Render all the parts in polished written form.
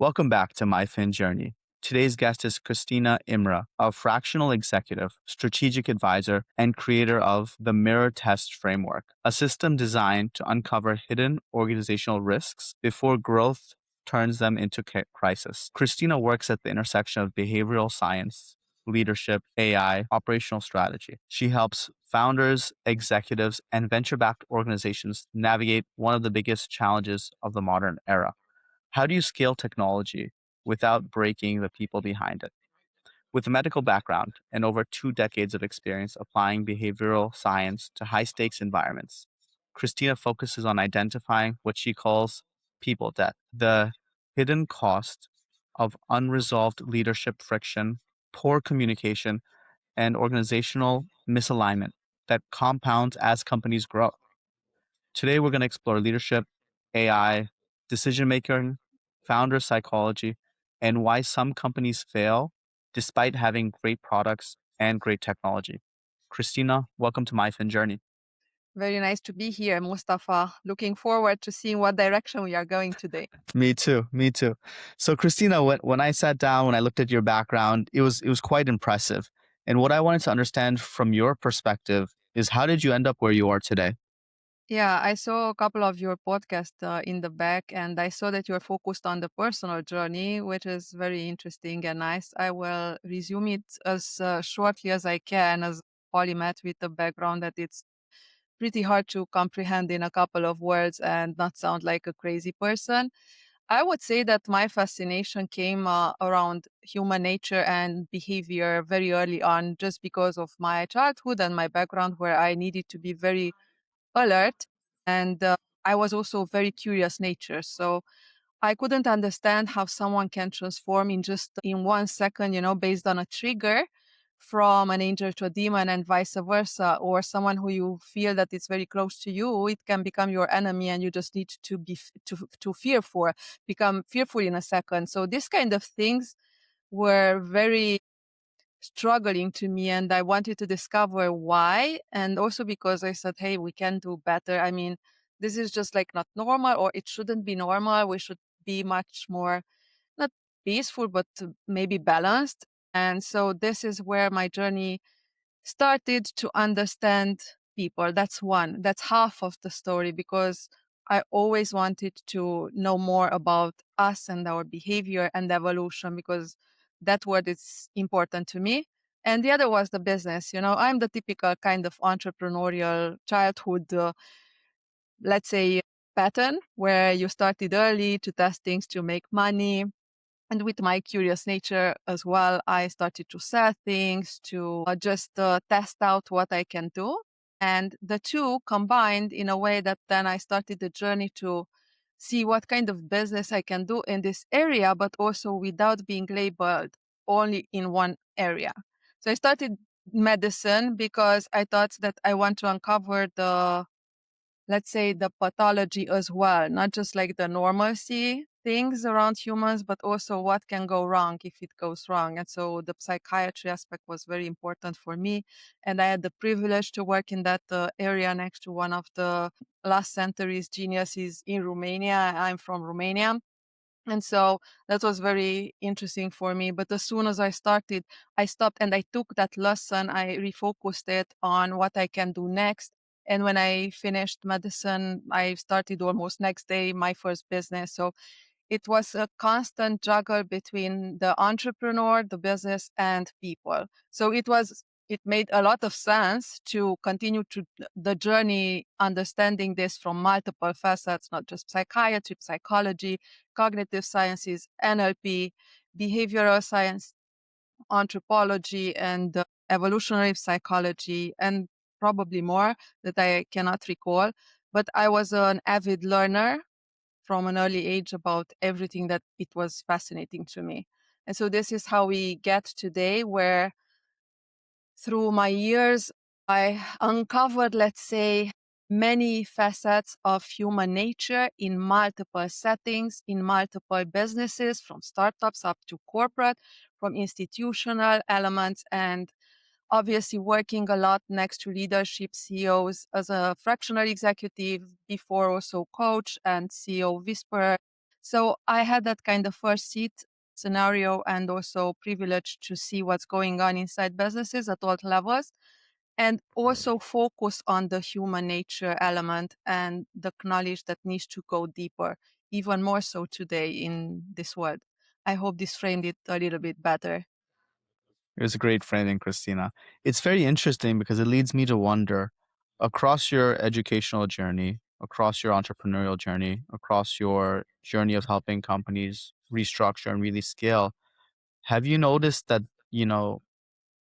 Welcome back to MyFinJourney. Today's guest is Cristina Imre, a fractional executive, strategic advisor, and creator of the Mirror Test Framework, a system designed to uncover hidden organizational risks before growth turns them into crisis. Cristina works at the intersection of behavioral science, leadership, AI, operational strategy. She helps founders, executives, and venture-backed organizations navigate one of the biggest challenges of the modern era. How do you scale technology without breaking the people behind it? With a medical background and over 2 decades of experience applying behavioral science to high stakes environments, Christina focuses on identifying what she calls people debt, the hidden cost of unresolved leadership friction, poor communication, and organizational misalignment that compounds as companies grow. Today, we're going to explore leadership, AI, decision making, founder psychology, and why some companies fail despite having great products and great technology. Christina, welcome to MyFinJourney. Very nice to be here, Mustafa. Looking forward to seeing what direction we are going today. Me too. Me too. So, Christina, when I sat down, when I looked at your background, it was quite impressive. And what I wanted to understand from your perspective is how did you end up where you are today? Yeah, I saw a couple of your podcasts in the back, and I saw that you are focused on the personal journey, which is very interesting and nice. I will resume it as shortly as I can, as polymath with the background that it's pretty hard to comprehend in a couple of words and not sound like a crazy person. I would say that my fascination came around human nature and behavior very early on, just because of my childhood and my background, where I needed to be very alert. And I was also very curious nature. So I couldn't understand how someone can transform in just in 1 second, based on a trigger from an angel to a demon and vice versa, or someone who you feel that it's very close to you, it can become your enemy and you just need to to fear for, become fearful in a second. So this kind of things were very struggling to me and I wanted to discover why. And also because I said, hey, we can do better. I mean, this is just like not normal or it shouldn't be normal. We should be much more not peaceful, but maybe balanced. And so this is where my journey started to understand people. That's one, that's half of the story because I always wanted to know more about us and our behavior and evolution because that word is important to me. And the other was the business. I'm the typical kind of entrepreneurial childhood, let's say, pattern where you started early to test things to make money. And with my curious nature as well, I started to sell things, to just test out what I can do. And the two combined in a way that then I started the journey to see what kind of business I can do in this area, but also without being labeled only in one area. So I started medicine because I thought that I want to uncover the, let's say, the pathology as well, not just like the normalcy things around humans, but also what can go wrong if it goes wrong. And so the psychiatry aspect was very important for me. And I had the privilege to work in that area next to one of the last century's geniuses in Romania. I'm from Romania. And so that was very interesting for me. But as soon as I started, I stopped and I took that lesson. I refocused it on what I can do next. And when I finished medicine, I started almost next day my first business. So it was a constant juggle between the entrepreneur, the business, and people. So it made a lot of sense to continue to the journey, understanding this from multiple facets, not just psychiatry, psychology, cognitive sciences, NLP, behavioral science, anthropology, and evolutionary psychology, and probably more that I cannot recall. But I was an avid learner from an early age about everything that it was fascinating to me. And so this is how we get today, where through my years, I uncovered, let's say, many facets of human nature in multiple settings, in multiple businesses, from startups up to corporate, from institutional elements, and obviously working a lot next to leadership CEOs as a fractional executive, before also coach and CEO whisperer. So I had that kind of first seat scenario and also privilege to see what's going on inside businesses at all levels and also focus on the human nature element and the knowledge that needs to go deeper, even more so today in this world. I hope this framed it a little bit better. It was a great framing, Christina. It's very interesting because it leads me to wonder across your educational journey, across your entrepreneurial journey, across your journey of helping companies restructure and really scale, have you noticed that, you know,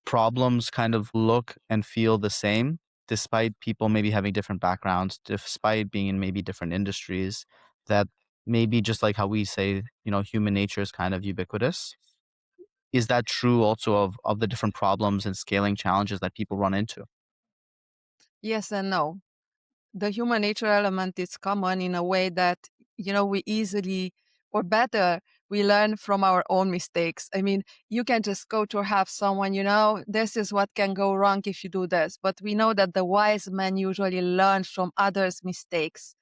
problems kind of look and feel the same despite people maybe having different backgrounds, despite being in maybe different industries, that maybe just like how we say, you know, human nature is kind of ubiquitous? Is that true also of the different problems and scaling challenges that people run into? Yes and no. The human nature element is common in a way that, we easily, or better, we learn from our own mistakes. I mean, you can just coach or have someone, this is what can go wrong if you do this. But we know that the wise man usually learns from others' mistakes.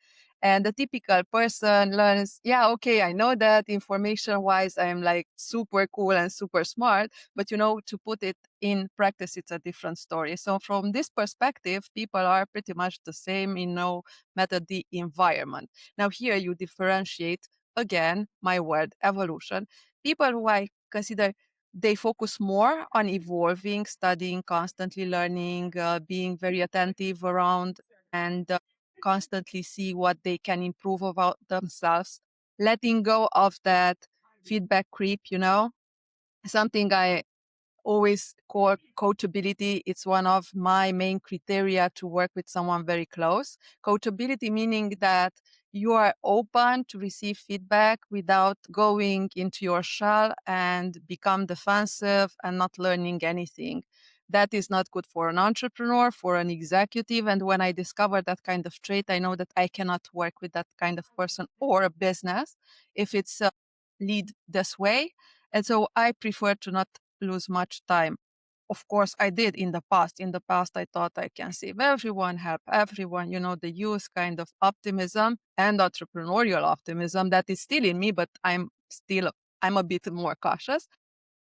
And the typical person learns, yeah, okay, I know that information wise, I'm like super cool and super smart. But, to put it in practice, it's a different story. So, from this perspective, people are pretty much the same in no matter the environment. Now, here you differentiate again, my word, evolution. People who I consider they focus more on evolving, studying, constantly learning, being very attentive around, and constantly see what they can improve about themselves, letting go of that feedback creep, something I always call coachability. It's one of my main criteria to work with someone very close. Coachability meaning that you are open to receive feedback without going into your shell and become defensive and not learning anything. That is not good for an entrepreneur, for an executive. And when I discover that kind of trait, I know that I cannot work with that kind of person or a business if it's lead this way. And so I prefer to not lose much time. Of course, I did in the past. In the past, I thought I can save everyone, help everyone, the youth kind of optimism and entrepreneurial optimism that is still in me, but I'm a bit more cautious.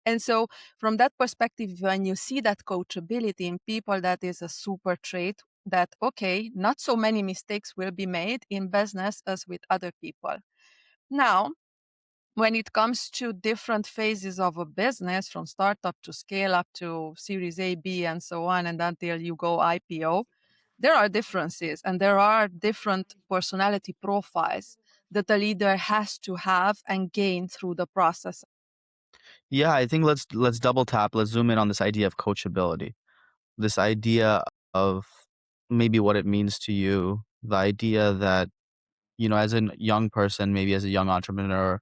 And so from that perspective, when you see that coachability in people, that is a super trait that, okay, not so many mistakes will be made in business as with other people. Now, when it comes to different phases of a business, from startup to scale up to series A, B, and so on, and until you go IPO, there are differences and there are different personality profiles that a leader has to have and gain through the process. Yeah, I think let's double tap, let's zoom in on this idea of coachability. This idea of maybe what it means to you, the idea that, you know, as a young person, maybe as a young entrepreneur,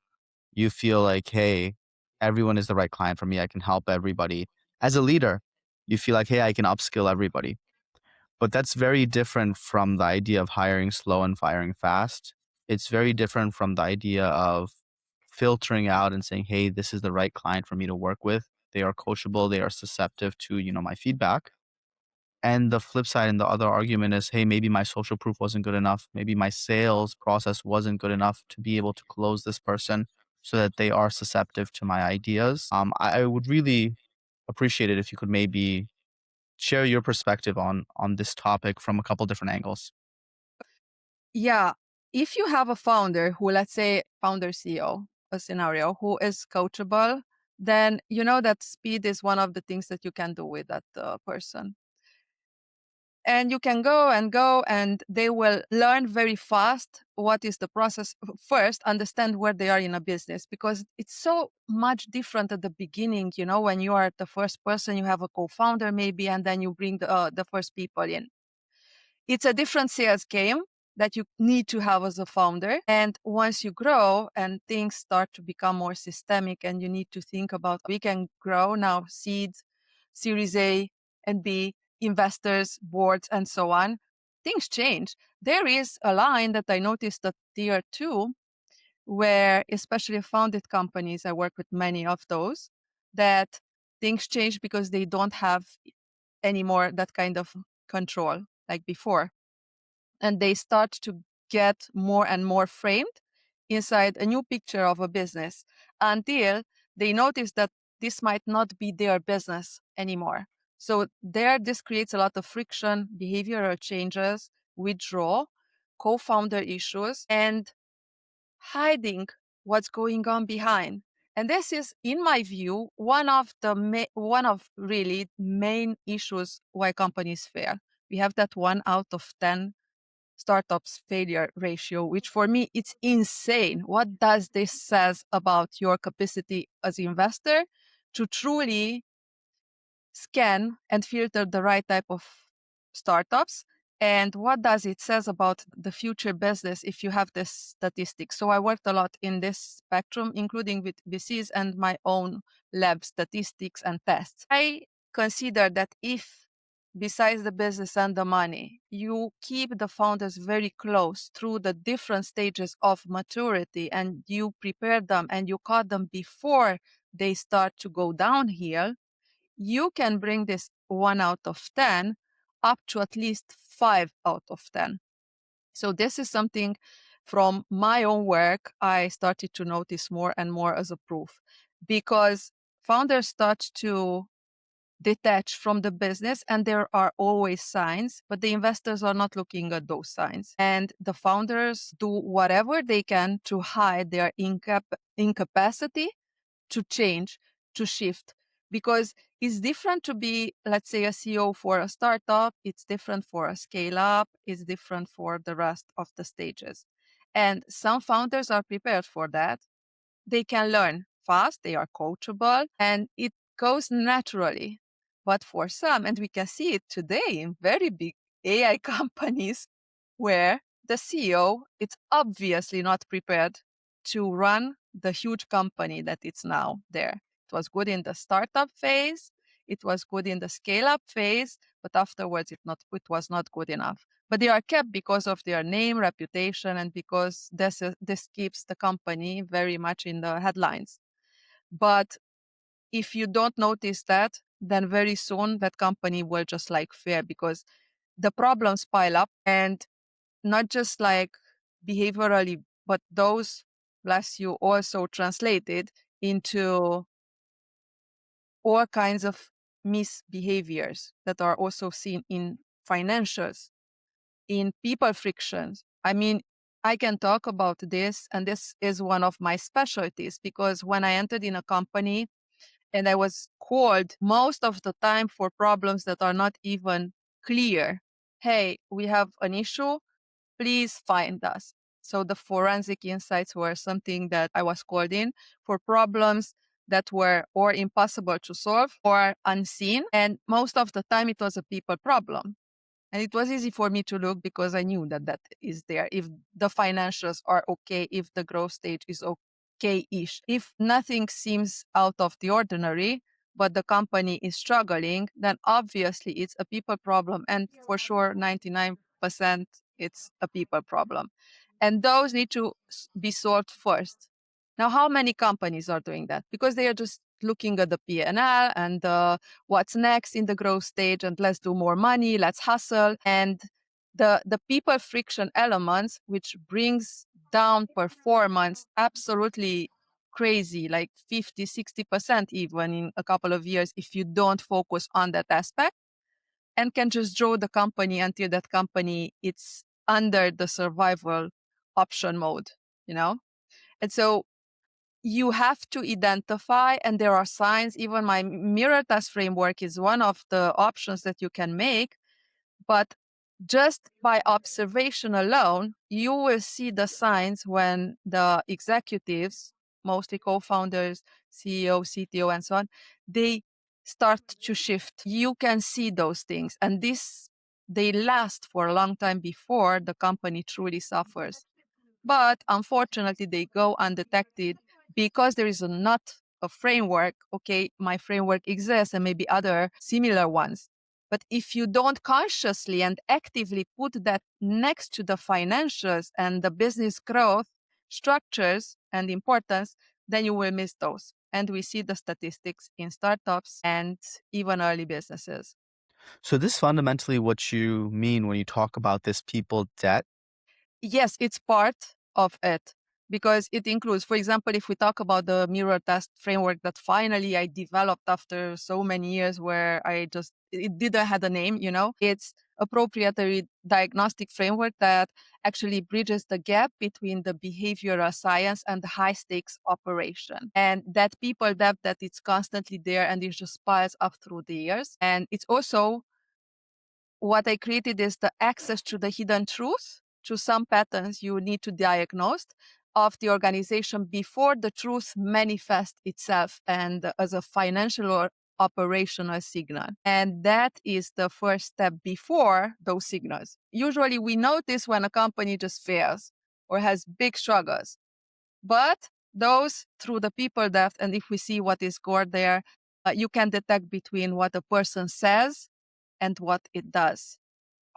you feel like, hey, everyone is the right client for me. I can help everybody. As a leader, you feel like, hey, I can upskill everybody. But that's very different from the idea of hiring slow and firing fast. It's very different from the idea of filtering out and saying, hey, this is the right client for me to work with. They are coachable. They are susceptible to, you know, my feedback. And the flip side and the other argument is, hey, maybe my social proof wasn't good enough. Maybe my sales process wasn't good enough to be able to close this person so that they are susceptible to my ideas. I would really appreciate it if you could maybe share your perspective on this topic from a couple different angles. Yeah. If you have a founder who, let's say, founder CEO, a scenario, who is coachable, then you know that speed is one of the things that you can do with that person. And you can go and they will learn very fast what is the process. First, understand where they are in a business, because it's so much different at the beginning. When you are the first person, you have a co-founder maybe, and then you bring the first people in. It's a different sales game that you need to have as a founder. And once you grow and things start to become more systemic, and you need to think about, we can grow now, seeds, series A and B, investors, boards, and so on. Things change. There is a line that I noticed at tier 2, where especially founded companies, I work with many of those, that things change because they don't have anymore that kind of control like before, and they start to get more and more framed inside a new picture of a business until they notice that this might not be their business anymore. So there, this creates a lot of friction, behavioral changes, withdrawal, co-founder issues, and hiding what's going on behind. And this is, in my view, one of really main issues why companies fail. We have that 1 out of 10 startups failure ratio, which for me it's insane. What does this says about your capacity as investor to truly scan and filter the right type of startups? And what does it says about the future business if you have this statistic? So I worked a lot in this spectrum, including with VCs and my own lab statistics and tests. I consider that if, besides the business and the money, you keep the founders very close through the different stages of maturity and you prepare them and you caught them before they start to go downhill, you can bring this 1 out of 10 up to at least 5 out of 10. So this is something from my own work I started to notice more and more as a proof, because founders start to detach from the business and there are always signs, but the investors are not looking at those signs. And the founders do whatever they can to hide their incapacity to change, to shift, because it's different to be, let's say, a CEO for a startup. It's different for a scale up. It's different for the rest of the stages. And some founders are prepared for that. They can learn fast. They are coachable and it goes naturally. But for some, and we can see it today in very big AI companies where the CEO is obviously not prepared to run the huge company that it's now there. It was good in the startup phase, it was good in the scale up phase, but afterwards it was not good enough. But they are kept because of their name, reputation, and because this keeps the company very much in the headlines. But if you don't notice that, then very soon that company will just like fail because the problems pile up, and not just like behaviorally, but those, bless you, also translated into all kinds of misbehaviors that are also seen in financials, in people frictions. I mean, I can talk about this, and this is one of my specialties because when I entered in a company and I was called most of the time for problems that are not even clear. Hey, we have an issue, please find us. So the forensic insights were something that I was called in for problems that were or impossible to solve or unseen. And most of the time it was a people problem. And it was easy for me to look because I knew that that is there. If the financials are okay, if the growth stage is okay-ish, if nothing seems out of the ordinary, but the company is struggling, then obviously it's a people problem. And for sure, 99% it's a people problem. And those need to be solved first. Now, how many companies are doing that? Because they are just looking at the P&L and what's next in the growth stage, and let's do more money, let's hustle. And the people friction elements, which brings down performance absolutely crazy, like 50-60% even in a couple of years if you don't focus on that aspect, and can just draw the company until that company it's under the survival option mode, you know? And so you have to identify, and there are signs. Even my mirror test framework is one of the options that you can make. But just by observation alone, you will see the signs when the executives, mostly co-founders, CEO, CTO, and so on, they start to shift. You can see those things. And they last for a long time before the company truly suffers. But unfortunately, they go undetected because there is not a framework. Okay, my framework exists and maybe other similar ones. But if you don't consciously and actively put that next to the financials and the business growth structures and importance, then you will miss those. And we see the statistics in startups and even early businesses. So this fundamentally what you mean when you talk about this people debt. Yes, it's part of it. because it includes, for example, if we talk about the mirror test framework that finally I developed after so many years where it didn't have a name, it's a proprietary diagnostic framework that actually bridges the gap between the behavioral science and the high stakes operation. And that people depth that it's constantly there and it just piles up through the years. And it's also what I created is the access to the hidden truth, to some patterns you need to diagnose of the organization before the truth manifests itself and as a financial or operational signal. And that is the first step before those signals. Usually we notice when a company just fails or has big struggles. But those through the people depth, and if we see what is scored there, you can detect between what a person says and what it does,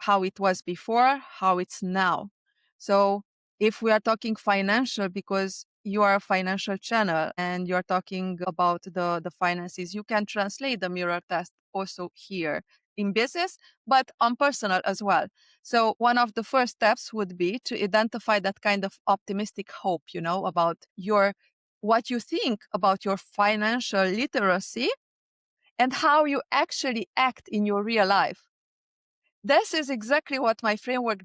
how it was before, how it's now. So if we are talking financial, because you are a financial channel and you're talking about the finances, you can translate the mirror test also here in business, but on personal as well. So one of the first steps would be to identify that kind of optimistic hope, about what you think about your financial literacy and how you actually act in your real life. This is exactly what my framework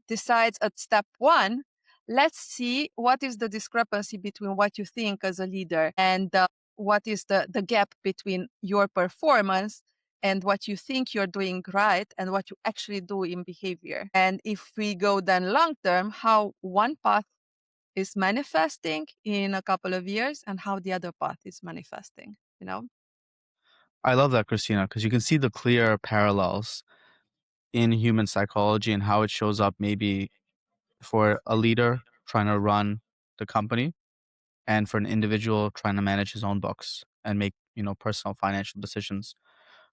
decides at step one. Let's see what is the discrepancy between what you think as a leader and what is the gap between your performance and what you think you're doing right and what you actually do in behavior. And if we go then long term, how one path is manifesting in a couple of years and how the other path is manifesting. I love that, Christina, because you can see the clear parallels in human psychology and how it shows up maybe for a leader trying to run the company and for an individual trying to manage his own books and make, personal financial decisions.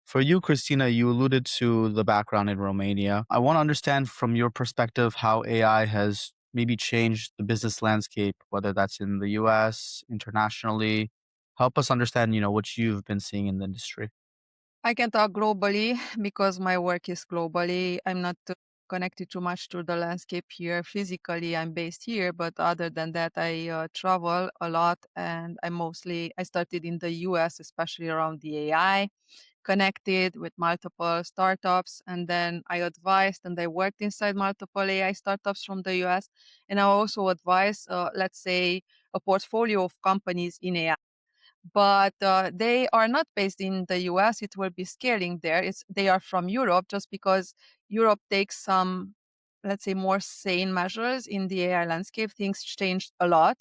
For you, Christina, you alluded to the background in Romania. I want to understand from your perspective how AI has maybe changed the business landscape, whether that's in the US, internationally. Help us understand, what you've been seeing in the industry. I can talk globally because my work is globally. I'm not connected too much to the landscape here. Physically, I'm based here, but other than that, I travel a lot and I started in the US, especially around the AI, connected with multiple startups. And then I advised and I worked inside multiple AI startups from the US. And I also advised, let's say, a portfolio of companies in AI, but they are not based in the US. It will be scaling there. They are from Europe just because Europe takes some, let's say, more sane measures in the AI landscape. Things changed a lot.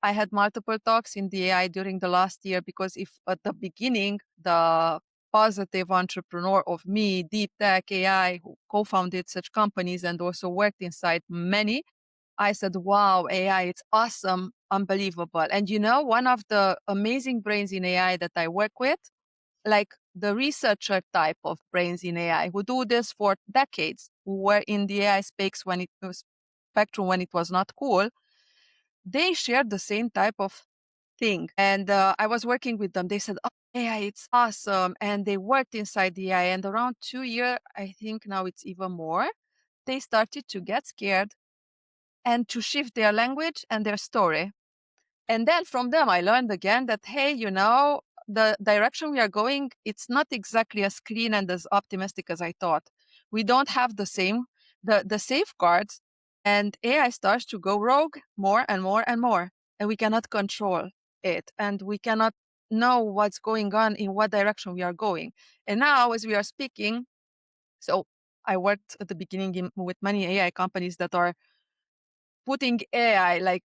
I had multiple talks in the AI during the last year because if at the beginning, the positive entrepreneur of me, deep tech AI, who co-founded such companies and also worked inside many, I said, wow, AI, it's awesome, unbelievable. And one of the amazing brains in AI that I work with, like the researcher type of brains in AI who do this for decades, who were in the AI space when it was spectrum, when it was not cool, they shared the same type of thing. And I was working with them. They said, oh, AI, it's awesome. And they worked inside the AI. And around 2 years, I think now it's even more, they started to get scared and to shift their language and their story. And then from them, I learned again that, hey, the direction we are going, it's not exactly as clean and as optimistic as I thought. We don't have the safeguards, and AI starts to go rogue more and more and more, and we cannot control it, and we cannot know what's going on in what direction we are going. And now, as we are speaking, so I worked at the beginning with many AI companies that are putting AI, like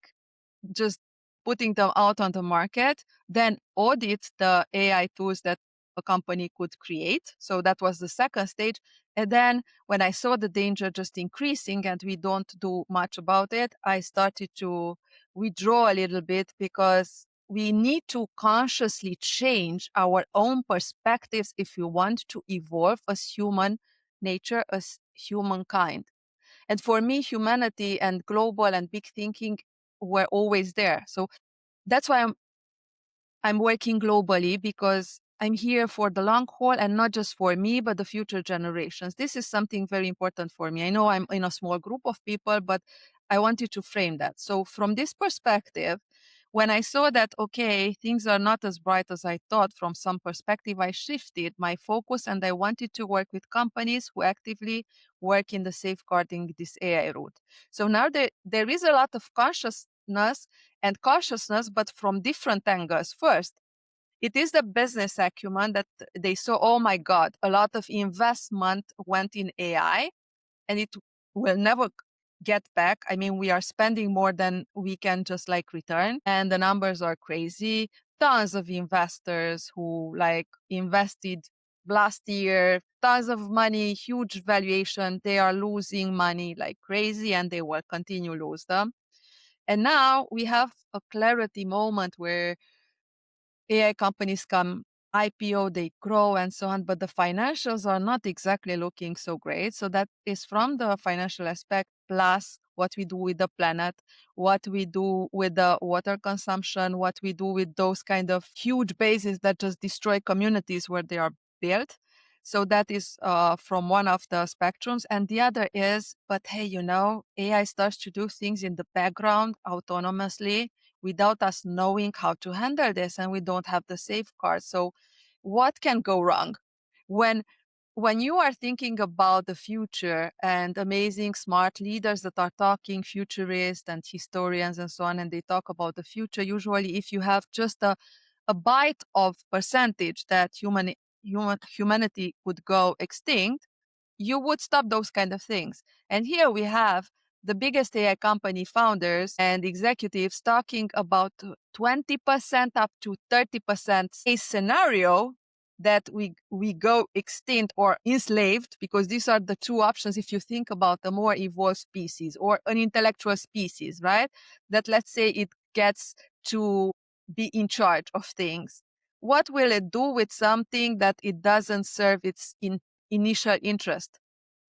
just putting them out on the market, then audit the AI tools that a company could create. So that was the second stage. And then when I saw the danger just increasing and we don't do much about it, I started to withdraw a little bit because we need to consciously change our own perspectives if we want to evolve as human nature, as humankind. And for me, humanity and global and big thinking were always there. So that's why I'm working globally, because I'm here for the long haul and not just for me, but the future generations. This is something very important for me. I know I'm in a small group of people, but I wanted to frame that. So from this perspective, when I saw that, okay, things are not as bright as I thought from some perspective, I shifted my focus and I wanted to work with companies who actively work in the safeguarding this AI route. So now there is a lot of consciousness and cautiousness, but from different angles. First, it is the business acumen that they saw, oh my God, a lot of investment went in AI and it will never get back. I mean, we are spending more than we can just like return, and the numbers are crazy. Tons of investors who like invested last year, tons of money, huge valuation. They are losing money like crazy and they will continue lose them. And now we have a clarity moment where AI companies come IPO, they grow and so on, but the financials are not exactly looking so great. So that is from the financial aspect, plus what we do with the planet, what we do with the water consumption, what we do with those kind of huge bases that just destroy communities where they are built. So that is from one of the spectrums. And the other is, but hey, AI starts to do things in the background autonomously without us knowing how to handle this, and we don't have the safeguards. So what can go wrong? When you are thinking about the future and amazing smart leaders that are talking, futurists and historians and so on, and they talk about the future, usually if you have just a bite of percentage that humanity would go extinct, you would stop those kind of things. And here we have the biggest AI company founders and executives talking about 20% up to 30% a scenario that we go extinct or enslaved, because these are the two options if you think about a more evolved species or an intellectual species, right? That let's say it gets to be in charge of things. What will it do with something that it doesn't serve its initial interest?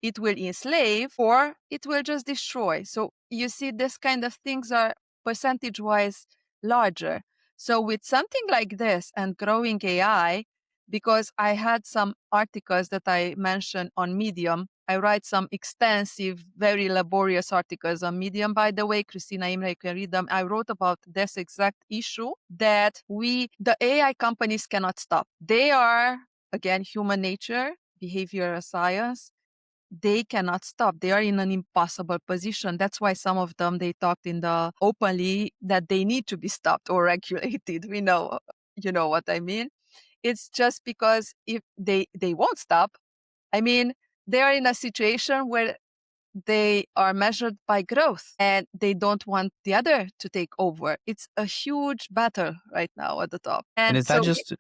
It will enslave or it will just destroy. So you see, this kind of things are percentage wise larger. So with something like this and growing AI, because I had some articles that I mentioned on Medium, I write some extensive, very laborious articles on Medium. By the way, Cristina Imre, you can read them. I wrote about this exact issue that the AI companies cannot stop. They are, again, human nature, behavioral science. They cannot stop. They are in an impossible position. That's why some of them, they talked openly that they need to be stopped or regulated. We know, you know what I mean? It's just because if they won't stop. I mean, they are in a situation where they are measured by growth and they don't want the other to take over. It's a huge battle right now at the top. And And is that so just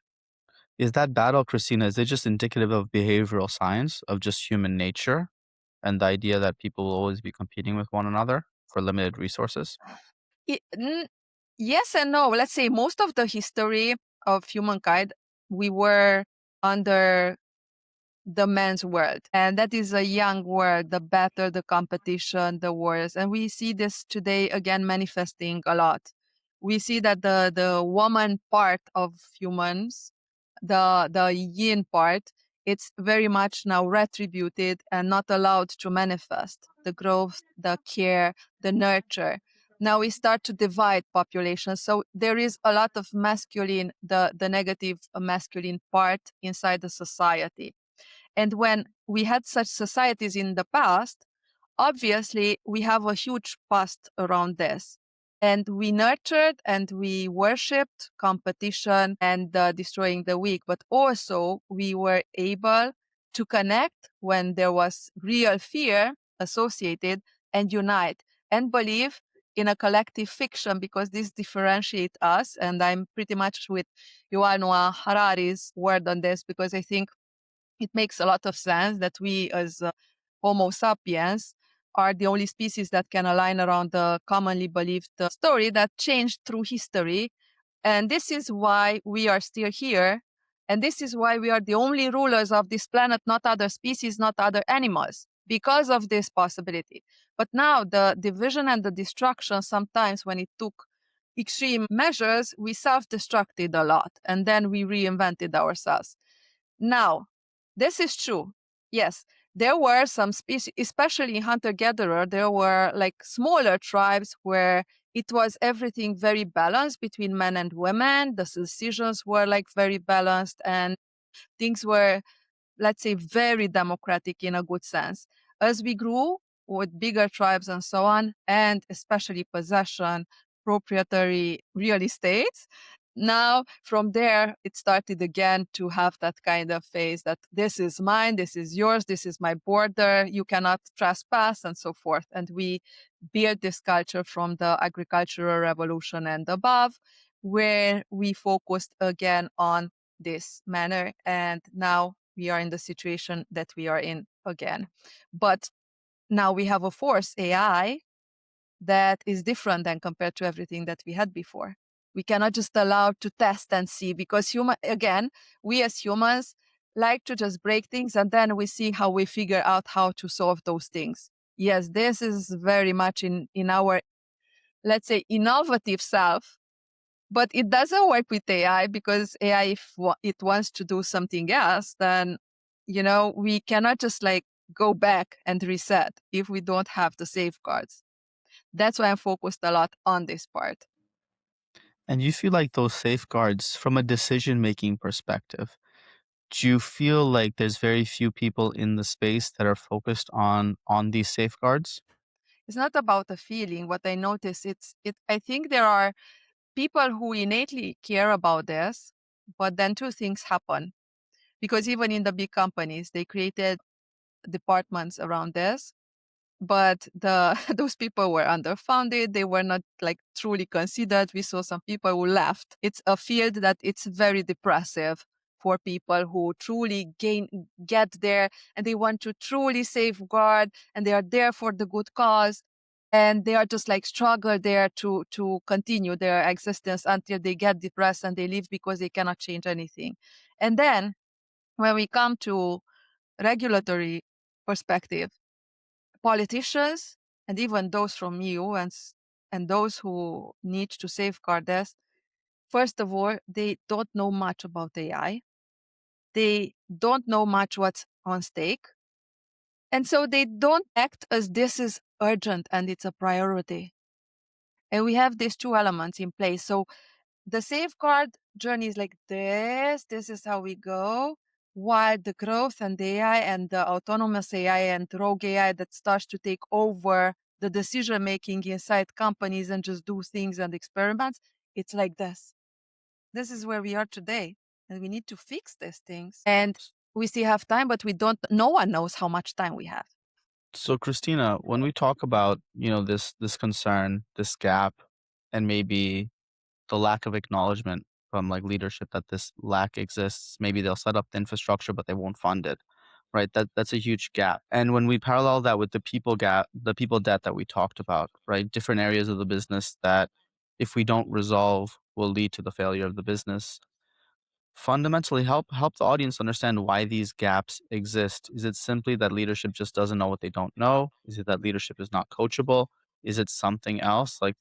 is that battle, Christina, is it just indicative of behavioral science, of just human nature, and the idea that people will always be competing with one another for limited resources? Yes and no. Let's say most of the history of humankind, we were under the men's world. And that is a young world, the battle, the competition, the wars. And we see this today again manifesting a lot. We see that the woman part of humans, the yin part, it's very much now retributed and not allowed to manifest. The growth, the care, the nurture. Now we start to divide populations. So there is a lot of masculine, the negative masculine part inside the society. And when we had such societies in the past, obviously we have a huge past around this. And we nurtured and we worshipped competition and destroying the weak, but also we were able to connect when there was real fear associated and unite and believe in a collective fiction, because this differentiates us. And I'm pretty much with Yuval Noah Harari's word on this, because I think it makes a lot of sense that we as Homo sapiens are the only species that can align around the commonly believed story that changed through history. And this is why we are still here. And this is why we are the only rulers of this planet, not other species, not other animals, because of this possibility. But now the division and the destruction, sometimes when it took extreme measures, we self-destructed a lot and then we reinvented ourselves. Now, this is true. Yes, there were some species, especially in hunter-gatherer, there were like smaller tribes where it was everything very balanced between men and women. The decisions were like very balanced and things were, let's say, very democratic in a good sense. As we grew with bigger tribes and so on, and especially possession, proprietary real estate, now from there it started again to have that kind of phase that this is mine, this is yours, this is my border, you cannot trespass, and so forth. And we built this culture from the agricultural revolution and above, where we focused again on this manner. And now we are in the situation that we are in again. But now we have a force, AI, that is different than compared to everything that we had before. We cannot just allow to test and see, because again, we as humans like to just break things and then we see how we figure out how to solve those things. Yes, this is very much in our, let's say, innovative self, but it doesn't work with AI, because AI, if it wants to do something else, then, we cannot just like go back and reset if we don't have the safeguards. That's why I'm focused a lot on this part. And you feel like those safeguards from a decision-making perspective, do you feel like there's very few people in the space that are focused on these safeguards? It's not about the feeling. What I notice, I think there are people who innately care about this, but then two things happen. Because even in the big companies, they created departments around this, but those people were underfunded. They were not like truly considered. We saw some people who left. It's a field that it's very depressive for people who truly get there, and they want to truly safeguard, and they are there for the good cause, and they are just like struggle there to continue their existence until they get depressed and they leave because they cannot change anything. And then when we come to regulatory perspective, politicians and even those from EU and those who need to safeguard us, first of all, they don't know much about AI. They don't know much what's on stake. And so they don't act as this is urgent and it's a priority. And we have these two elements in place. So the safeguard journey is like this is how we go, while the growth and the AI and the autonomous AI and rogue AI that starts to take over the decision making inside companies and just do things and experiments, it's like this is where we are today, and we need to fix these things. And we still have time, but no one knows how much time we have. So Christina, when we talk about, this concern, this gap, and maybe the lack of acknowledgement from like leadership that this lack exists, maybe they'll set up the infrastructure, but they won't fund it. Right. That's a huge gap. And when we parallel that with the people gap, the people debt that we talked about, right? Different areas of the business that if we don't resolve will lead to the failure of the business. Fundamentally help the audience understand why these gaps exist. Is it simply that leadership just doesn't know what they don't know? Is it that leadership is not coachable? Is it something else? Like,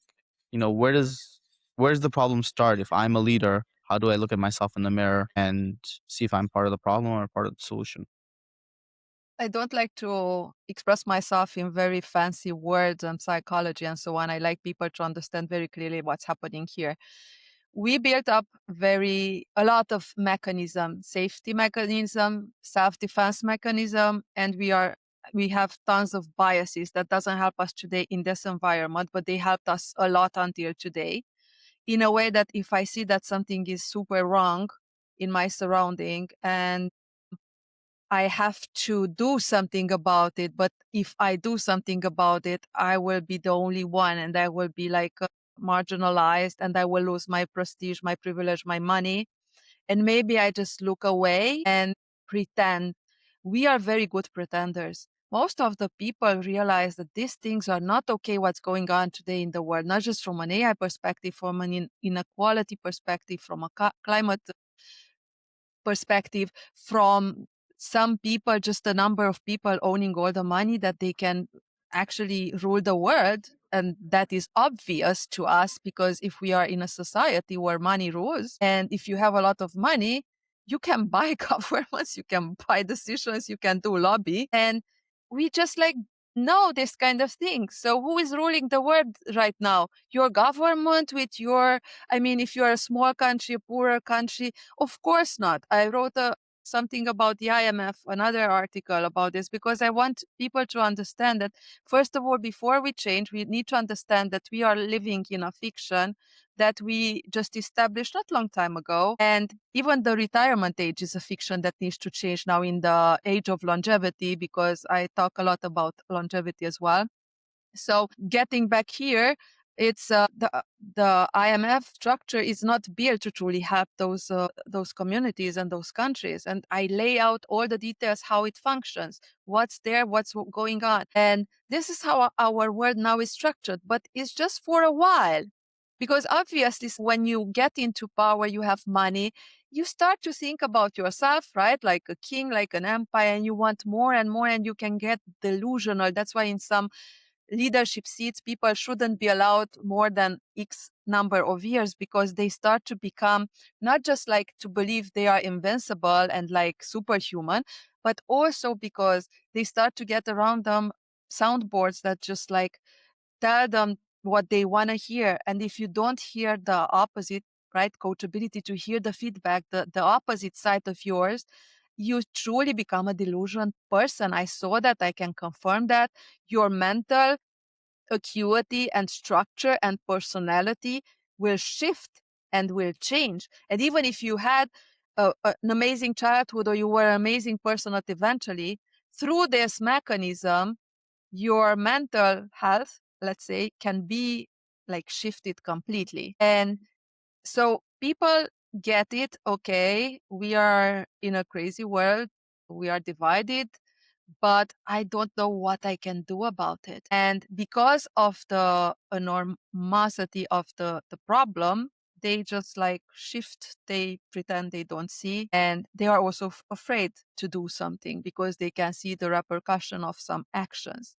where's the problem start? If I'm a leader, how do I look at myself in the mirror and see if I'm part of the problem or part of the solution? I don't like to express myself in very fancy words and psychology and so on. I like people to understand very clearly what's happening here. We built up a lot of mechanism, safety mechanism, self-defense mechanism, and we have tons of biases that doesn't help us today in this environment, but they helped us a lot until today. In a way that if I see that something is super wrong in my surrounding and I have to do something about it. But if I do something about it, I will be the only one and I will be like marginalized and I will lose my prestige, my privilege, my money. And maybe I just look away and pretend. We are very good pretenders. Most of the people realize that these things are not okay what's going on today in the world, not just from an AI perspective, from an inequality perspective, from a climate perspective, from some people, just a number of people owning all the money that they can actually rule the world. And that is obvious to us because if we are in a society where money rules and if you have a lot of money, you can buy governments, you can buy decisions, you can do lobby. And we just like know this kind of thing. So who is ruling the world right now? Your government with your, I mean, if you're a small country, a poorer country, of course not. I wrote something about the IMF, another article about this, because I want people to understand that, first of all, before we change, we need to understand that we are living in a fiction that we just established not long time ago. And even the retirement age is a fiction that needs to change now in the age of longevity, because I talk a lot about longevity as well. So getting back here, it's the IMF structure is not built to truly help those communities and those countries. And I lay out all the details how it functions, what's there, what's going on, and this is how our world now is structured. But it's just for a while, because obviously, when you get into power, you have money. You start to think about yourself, right? Like a king, like an empire, and you want more and more, and you can get delusional. That's why in some leadership seats, people shouldn't be allowed more than X number of years, because they start to become not just like to believe they are invincible and like superhuman, but also because they start to get around them soundboards that just like tell them what they want to hear. And if you don't hear the opposite, right, coachability, to hear the feedback, the opposite side of yours, you truly become a delusional person. I saw that. I can confirm that. Your mental acuity and structure and personality will shift and will change. And even if you had an amazing childhood, or you were an amazing person, not eventually, through this mechanism, your mental health, let's say, can be like shifted completely. And so people get it. Okay, we are in a crazy world. We are divided, but I don't know what I can do about it. And because of the enormosity of the problem, they just like shift, they pretend they don't see, and they are also afraid to do something because they can see the repercussion of some actions.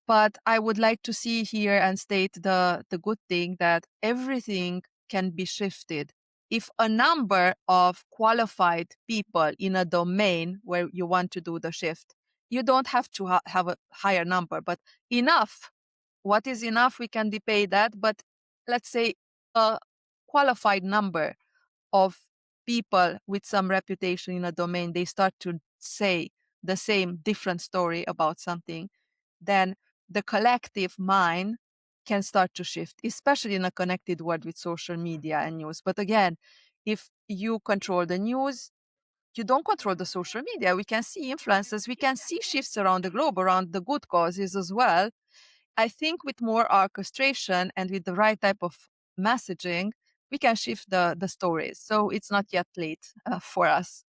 But I would like to see here and state the good thing that everything can be shifted. If a number of qualified people in a domain where you want to do the shift, you don't have to have a higher number, but enough. What is enough? We can debate that, but let's say a qualified number of people with some reputation in a domain, they start to say the same different story about something, then the collective mind can start to shift, especially in a connected world with social media and news. But again, if you control the news, you don't control the social media. We can see influences, we can see shifts around the globe, around the good causes as well. I think with more orchestration and with the right type of messaging, we can shift the stories. So it's not yet late for us.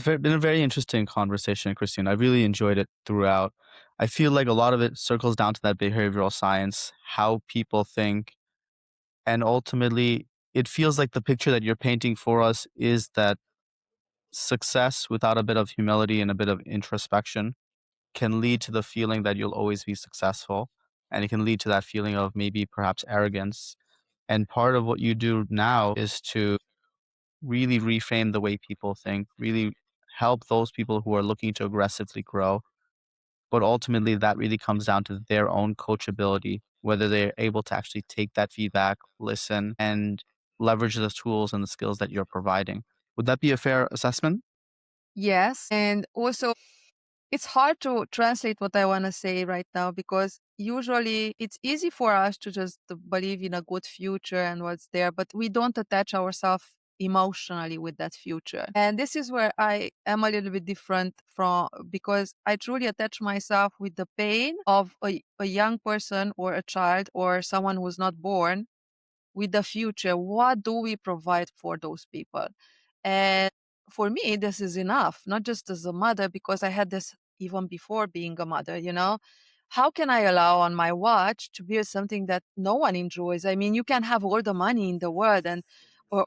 Been a very interesting conversation, Christine. I really enjoyed it throughout. I feel like a lot of it circles down to that behavioral science, how people think, and ultimately, it feels like the picture that you're painting for us is that success without a bit of humility and a bit of introspection can lead to the feeling that you'll always be successful. And it can lead to that feeling of maybe perhaps arrogance. And part of what you do now is to really reframe the way people think, really help those people who are looking to aggressively grow. But ultimately, that really comes down to their own coachability, whether they're able to actually take that feedback, listen, and leverage the tools and the skills that you're providing. Would that be a fair assessment? Yes. And also, it's hard to translate what I want to say right now, because usually it's easy for us to just believe in a good future and what's there, but we don't attach ourselves emotionally with that future. And this is where I am a little bit different from, because I truly attach myself with the pain of a young person or a child or someone who's not born, with the future. What do we provide for those people? And for me, this is enough, not just as a mother, because I had this even before being a mother, you know? How can I allow on my watch to build something that no one enjoys? I mean, you can have all the money in the world and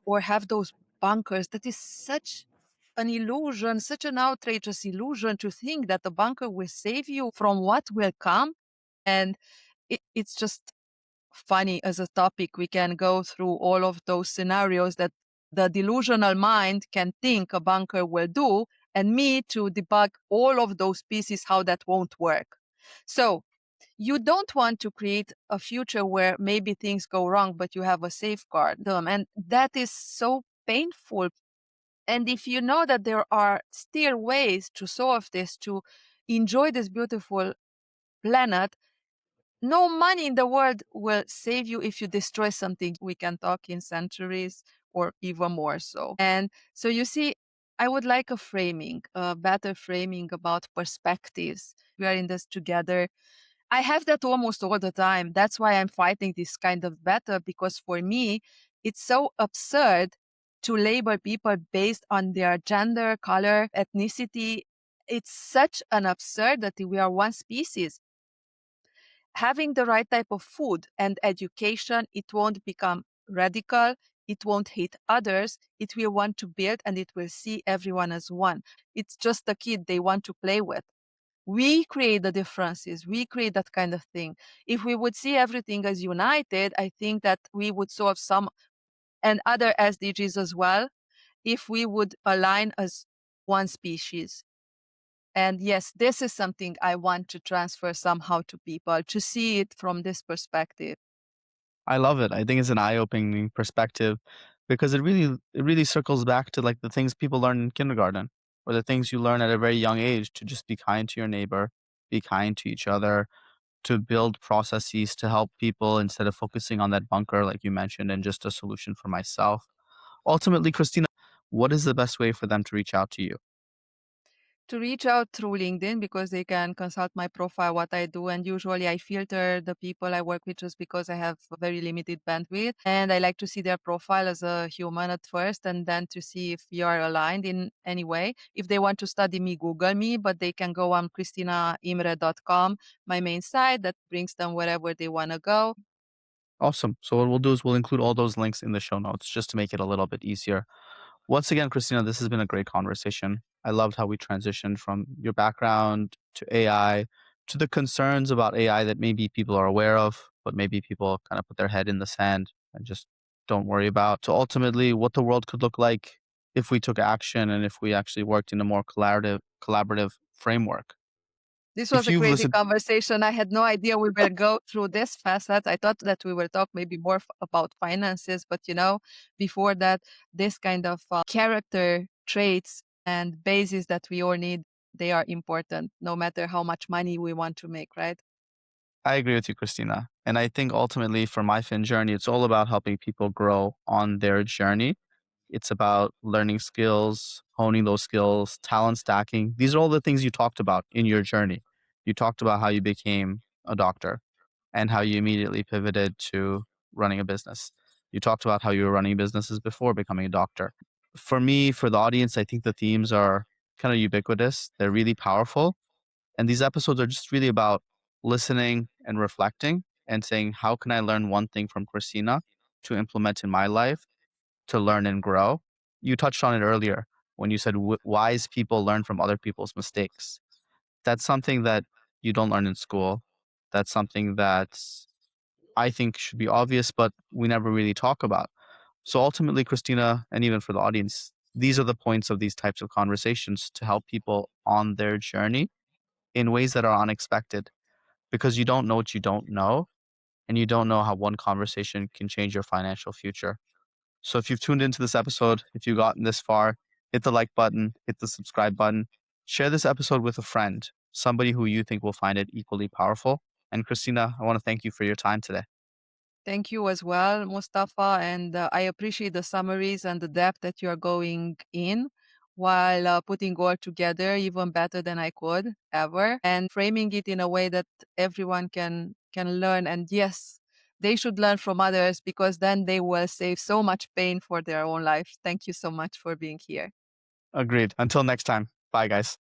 or have those bunkers. That is such an illusion, such an outrageous illusion, to think that the bunker will save you from what will come. And it's just funny as a topic. We can go through all of those scenarios that the delusional mind can think a bunker will do, and me to debug all of those pieces how that won't work. So you don't want to create a future where maybe things go wrong, but you have a safeguard them. And that is so painful. And if you know that there are still ways to solve this, to enjoy this beautiful planet, no money in the world will save you if you destroy something. We can talk in centuries or even more so. And so you see, I would like a framing, a better framing about perspectives. We are in this together. I have that almost all the time. That's why I'm fighting this kind of battle, because for me, it's so absurd to label people based on their gender, color, ethnicity. It's such an absurdity. We are one species. Having the right type of food and education, it won't become radical. It won't hate others. It will want to build and it will see everyone as one. It's just a kid they want to play with. We create the differences. We create that kind of thing. If we would see everything as united, I think that we would solve some and other SDGs as well if we would align as one species. And yes, this is something I want to transfer somehow to people, to see it from this perspective. I love it. I think it's an eye-opening perspective because it really circles back to like the things people learn in kindergarten or the things you learn at a very young age to just be kind to your neighbor, be kind to each other, to build processes to help people instead of focusing on that bunker like you mentioned and just a solution for myself. Ultimately, Christina, what is the best way for them to reach out to you? To reach out through LinkedIn because they can consult my profile, what I do. And usually I filter the people I work with just because I have a very limited bandwidth. And I like to see their profile as a human at first and then to see if we are aligned in any way. If they want to study me, Google me, but they can go on CristinaImre.com, my main site that brings them wherever they want to go. Awesome. So what we'll do is we'll include all those links in the show notes just to make it a little bit easier. Once again, Christina, this has been a great conversation. I loved how we transitioned from your background to AI to the concerns about AI that maybe people are aware of, but maybe people kind of put their head in the sand and just don't worry about, to ultimately what the world could look like if we took action and if we actually worked in a more collaborative framework. This was If a you've crazy listened, conversation. I had no idea we will go through this facet. I thought that we will talk maybe more about finances, but before that, this kind of character traits and bases that we all need, they are important, no matter how much money we want to make, right? I agree with you, Christina. And I think ultimately for MyFinJourney, it's all about helping people grow on their journey. It's about learning skills, honing those skills, talent stacking. These are all the things you talked about in your journey. You talked about how you became a doctor and how you immediately pivoted to running a business. You talked about how you were running businesses before becoming a doctor. For me, for the audience, I think the themes are kind of ubiquitous. They're really powerful. And these episodes are just really about listening and reflecting and saying, how can I learn one thing from Christina to implement in my life to learn and grow? You touched on it earlier when you said wise people learn from other people's mistakes. That's something that you don't learn in school. That's something that I think should be obvious, but we never really talk about. So ultimately, Christina, and even for the audience, these are the points of these types of conversations to help people on their journey in ways that are unexpected because you don't know what you don't know, and you don't know how one conversation can change your financial future. So if you've tuned into this episode, if you've gotten this far, hit the like button, hit the subscribe button, share this episode with a friend, somebody who you think will find it equally powerful. And Christina, I want to thank you for your time today. Thank you as well, Mustafa. And I appreciate the summaries and the depth that you're going in while putting all together even better than I could ever and framing it in a way that everyone can learn. And yes, they should learn from others because then they will save so much pain for their own life. Thank you so much for being here. Agreed. Until next time. Bye, guys.